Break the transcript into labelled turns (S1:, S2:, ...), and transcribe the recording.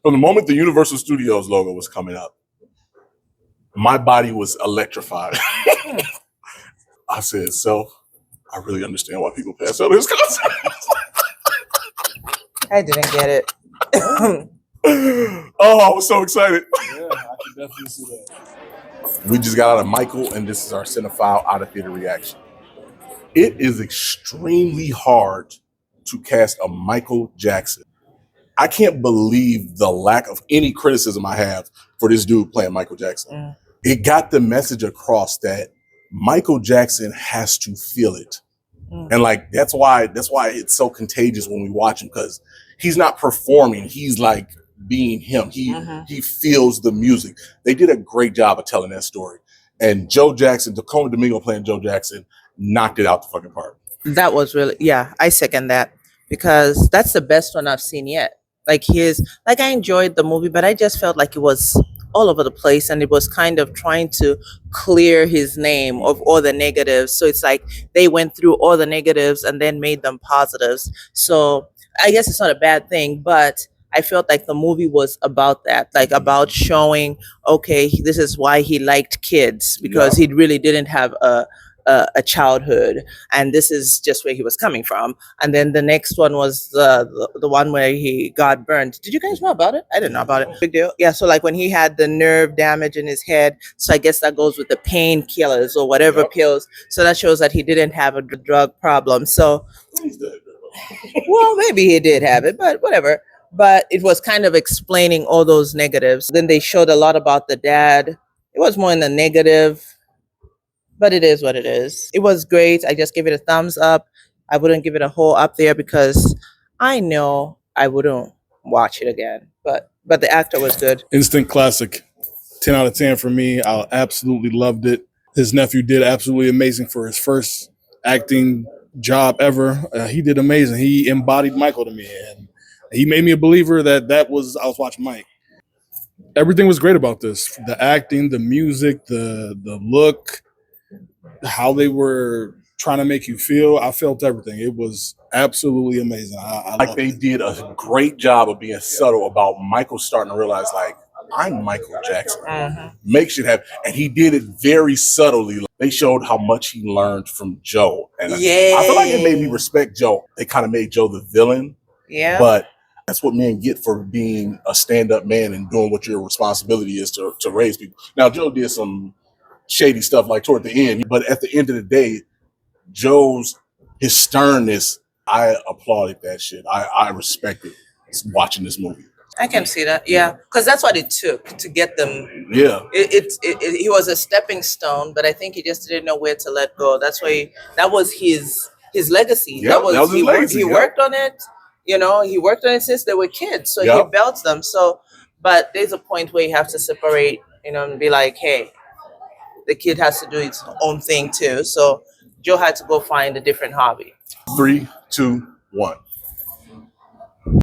S1: From the moment the Universal Studios logo was coming up, my body was electrified. I said, "Self, I really understand why people pass out his concert."
S2: I didn't get it.
S1: Oh, I was so excited.
S3: Yeah, I can definitely see that.
S1: We just got out of Michael, and this is our cinephile out of theater reaction. It is extremely hard to cast a Michael Jackson. I can't believe the lack of any criticism I have for this dude playing Michael Jackson.
S2: Mm.
S1: It got the message across that Michael Jackson has to feel it.
S2: Mm.
S1: And like that's why it's so contagious when we watch him, because he's not performing, he's like being him. He feels the music. They did a great job of telling that story. And Joe Jackson, Tacoma Domingo playing Joe Jackson, knocked it out the fucking park.
S2: That was really, yeah, I second that, because that's the best one I've seen yet. Like I enjoyed the movie, but I just felt like it was all over the place, and it was kind of trying to clear his name of all the negatives. So it's like they went through all the negatives and then made them positives. So I guess it's not a bad thing, but I felt like the movie was about that, like about showing, okay, this is why he liked kids, because he really didn't have a childhood, and this is just where he was coming from. And then the next one was the one where he got burned. Did you guys know about it? I didn't know about it. Big deal. Yeah. So like when he had the nerve damage in his head, so I guess that goes with the painkillers or whatever pills. So that shows that he didn't have a drug problem. So, well, maybe he did have it, but whatever. But it was kind of explaining all those negatives. Then they showed a lot about the dad. It was more in the negative, but it is what it is. It was great. I just give it a thumbs up. I wouldn't give it a whole up there because I know I wouldn't watch it again. But the actor was good.
S3: Instant classic. 10 out of 10 for me. I absolutely loved it. His nephew did absolutely amazing for his first acting job ever. He did amazing. He embodied Michael to me, and he made me a believer that was I was watching Mike. Everything was great about this. The acting, the music, the look, how they were trying to make you feel. I felt everything. It was absolutely amazing. I
S1: Like they did a great job of being subtle about Michael starting to realize, like, I'm Michael Jackson. Make shit happen. And he did it very subtly. They showed how much he learned from Joe. And I feel like it made me respect Joe. They kind of made Joe the villain.
S2: Yeah.
S1: But that's what men get for being a stand-up man and doing what your responsibility is to raise people. Now, Joe did some shady stuff like toward the end, but at the end of the day, his sternness, I applauded that shit. I respected watching this movie.
S2: I can see that. Yeah, because that's what it took to get them.
S1: Yeah.
S2: He was a stepping stone, but I think he just didn't know where to let go. That's why that was his legacy.
S1: Yeah, that was his legacy.
S2: He worked on it. You know, he worked on it since they were kids, so he built them. So, but there's a point where you have to separate, you know, and be like, hey, the kid has to do its own thing too. So Joe had to go find a different hobby.
S1: 3, 2, 1.